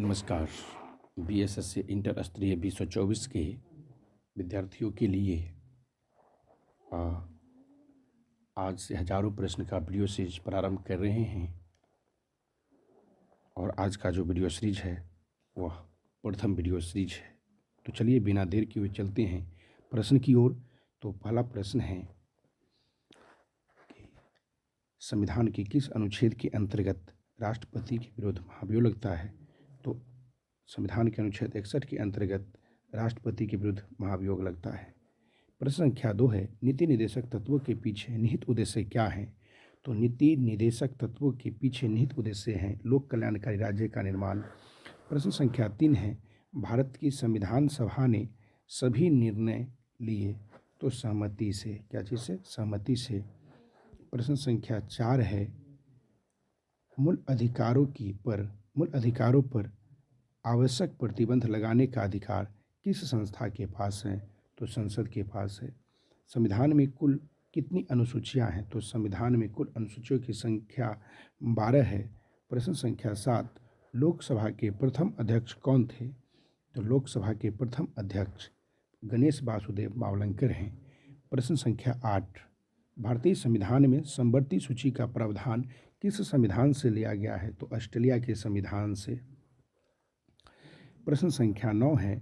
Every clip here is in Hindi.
नमस्कार। बीएसएससी इंटर स्तरीय 2024 के विद्यार्थियों के लिए आ, आज से हजारों प्रश्न का वीडियो सीरीज प्रारंभ कर रहे हैं और आज का जो वीडियो सीरीज है वह प्रथम वीडियो सीरीज है। तो चलिए बिना देर किए हुए चलते हैं प्रश्न की ओर। तो पहला प्रश्न है कि संविधान के किस अनुच्छेद के अंतर्गत राष्ट्रपति के विरुद्ध महाभियोग लगता है। तो संविधान के अनुच्छेद 61 के अंतर्गत राष्ट्रपति के विरुद्ध महाभियोग लगता है। प्रश्न संख्या 2 है, नीति निर्देशक तत्वों के पीछे निहित उद्देश्य क्या है। तो नीति निर्देशक तत्वों के पीछे निहित उद्देश्य हैं लोक कल्याणकारी राज्य का निर्माण। प्रश्न संख्या 3 है, भारत की संविधान सभा ने सभी निर्णय लिए तो सहमति से, क्या चीज़ से, सहमति से। प्रश्न संख्या 4 है, मूल अधिकारों पर आवश्यक प्रतिबंध लगाने का अधिकार किस संस्था के पास है। तो संसद के पास है। संविधान में कुल कितनी अनुसूचियां हैं। तो संविधान में कुल अनुसूचियों की संख्या 12 है। प्रश्न संख्या 7, लोकसभा के प्रथम अध्यक्ष कौन थे। तो लोकसभा के प्रथम अध्यक्ष गणेश वासुदेव मावलंकर हैं। प्रश्न संख्या 8, भारतीय संविधान में समवर्ती सूची का प्रावधान किस संविधान से लिया गया है। तो ऑस्ट्रेलिया के संविधान से। प्रश्न संख्या 9 है,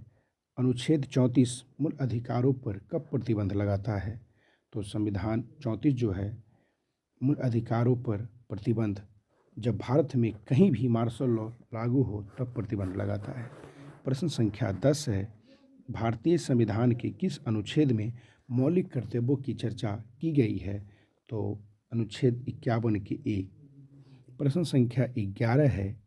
अनुच्छेद 34 मूल अधिकारों पर कब प्रतिबंध लगाता है। तो संविधान 34 जो है मूल अधिकारों पर प्रतिबंध जब भारत में कहीं भी मार्शल लॉ लागू हो तब प्रतिबंध लगाता है। प्रश्न संख्या 10 है, भारतीय संविधान के किस अनुच्छेद में मौलिक कर्तव्यों की चर्चा की गई है। तो अनुच्छेद 51 के ए। प्रश्न संख्या 11 है,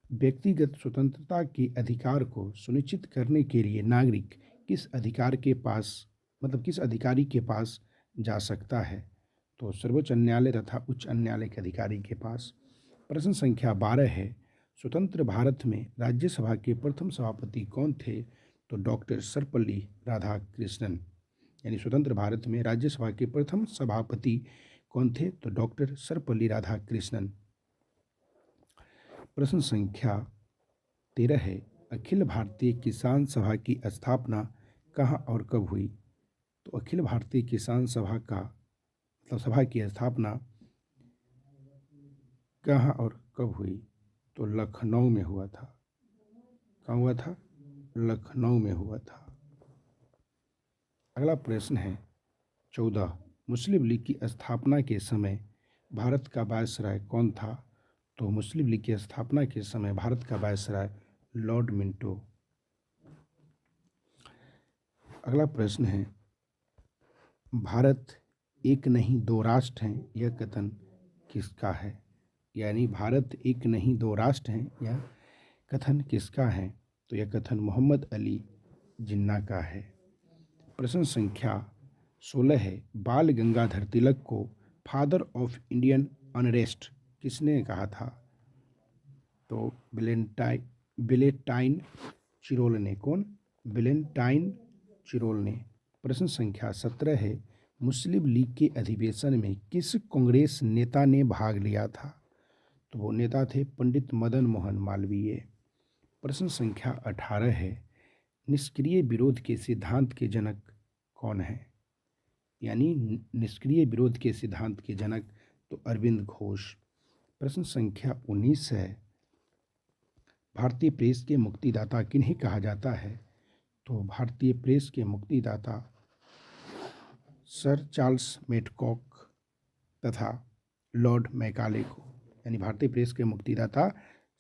व्यक्तिगत स्वतंत्रता के अधिकार को सुनिश्चित करने के लिए नागरिक किस अधिकारी के पास जा सकता है। तो सर्वोच्च न्यायालय तथा उच्च न्यायालय के अधिकारी के पास। प्रश्न संख्या 12 है, स्वतंत्र भारत में राज्यसभा के प्रथम सभापति कौन थे। तो डॉक्टर सर्वपल्ली राधाकृष्णन। यानी स्वतंत्र भारत में राज्यसभा के प्रथम सभापति कौन थे। तो डॉक्टर सर्वपल्ली राधाकृष्णन। प्रश्न संख्या 13 है, अखिल भारतीय किसान सभा की स्थापना कहाँ और कब हुई। तो अखिल भारतीय किसान सभा की स्थापना कहाँ और कब हुई। तो लखनऊ में हुआ था। कहाँ हुआ था। लखनऊ में हुआ था। अगला प्रश्न है 14, मुस्लिम लीग की स्थापना के समय भारत का वायसराय कौन था। तो मुस्लिम लीग की स्थापना के समय भारत का वायसराय लॉर्ड मिंटो। अगला प्रश्न है, भारत एक नहीं दो राष्ट्र हैं यह कथन किसका है। यानी भारत एक नहीं दो राष्ट्र हैं यह कथन किसका है। तो यह कथन मोहम्मद अली जिन्ना का है। प्रश्न संख्या 16 है, बाल गंगाधर तिलक को फादर ऑफ इंडियन अनरेस्ट किसने कहा था। तो बिलेटाइन चिरोल ने। कौन। बिलेटाइन चिरोल ने। प्रश्न संख्या 17 है, मुस्लिम लीग के अधिवेशन में किस कांग्रेस नेता ने भाग लिया था। तो वो नेता थे पंडित मदन मोहन मालवीय। प्रश्न संख्या 18 है, निष्क्रिय विरोध के सिद्धांत के जनक कौन है। यानी निष्क्रिय विरोध के सिद्धांत के जनक तो अरविंद घोष। प्रश्न संख्या 19 है, भारतीय प्रेस के मुक्तिदाता किन्हें कहा जाता है। तो भारतीय प्रेस के मुक्तिदाता सर चार्ल्स मेडकॉक तथा लॉर्ड मैकाले को। यानी भारतीय प्रेस के मुक्तिदाता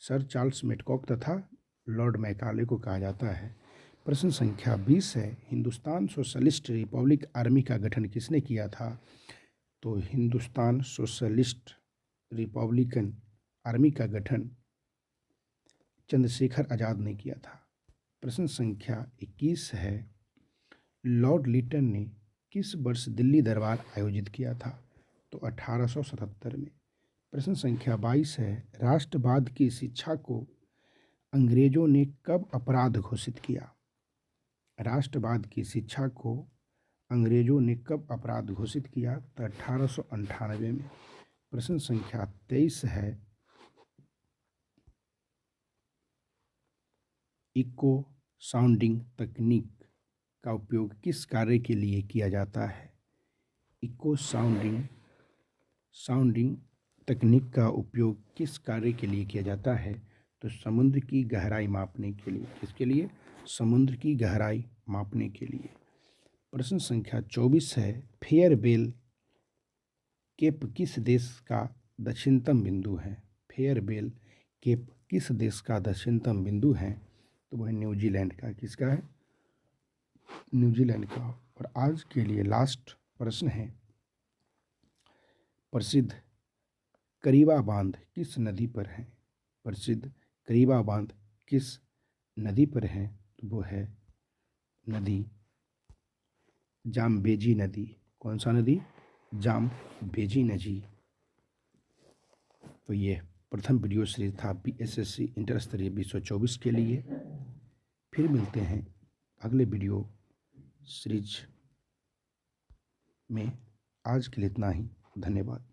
सर चार्ल्स मेडकॉक तथा लॉर्ड मैकाले को कहा जाता है। प्रश्न संख्या 20 है, हिंदुस्तान सोशलिस्ट रिपब्लिक आर्मी का गठन किसने किया था। तो हिंदुस्तान सोशलिस्ट रिपब्लिकन आर्मी का गठन चंद्रशेखर आज़ाद ने किया था। प्रश्न संख्या 21 है, लॉर्ड लिटन ने किस वर्ष दिल्ली दरबार आयोजित किया था। तो 1877 में। प्रश्न संख्या 22 है, राष्ट्रवाद की शिक्षा को अंग्रेजों ने कब अपराध घोषित किया। राष्ट्रवाद की शिक्षा को अंग्रेजों ने कब अपराध घोषित किया। तो 1898 में। प्रश्न संख्या 23 है, इको साउंडिंग तकनीक का उपयोग किस कार्य के लिए किया जाता है? इको साउंडिंग तकनीक का उपयोग किस कार्य के लिए किया जाता है? तो समुद्र की गहराई मापने के लिए। किसके लिए? समुद्र की गहराई मापने के लिए। प्रश्न संख्या 24 है, फेयरबेल केप किस देश का दक्षिणतम बिंदु है? फेयरबेल केप किस देश का दक्षिणतम बिंदु है? तो वह न्यूजीलैंड का। किसका है? न्यूजीलैंड का। और आज के लिए लास्ट प्रश्न है, प्रसिद्ध करीबा बांध किस नदी पर है? प्रसिद्ध करीबा बांध किस नदी पर है? तो वो है नदी जाम्बेजी नदी। कौन सा नदी? जाम्बेजी नदी। तो ये प्रथम वीडियो सीरीज था बीएसएससी इंटर स्तरीय 2024 के लिए। फिर मिलते हैं अगले वीडियो सीरीज में। आज के लिए इतना ही। धन्यवाद।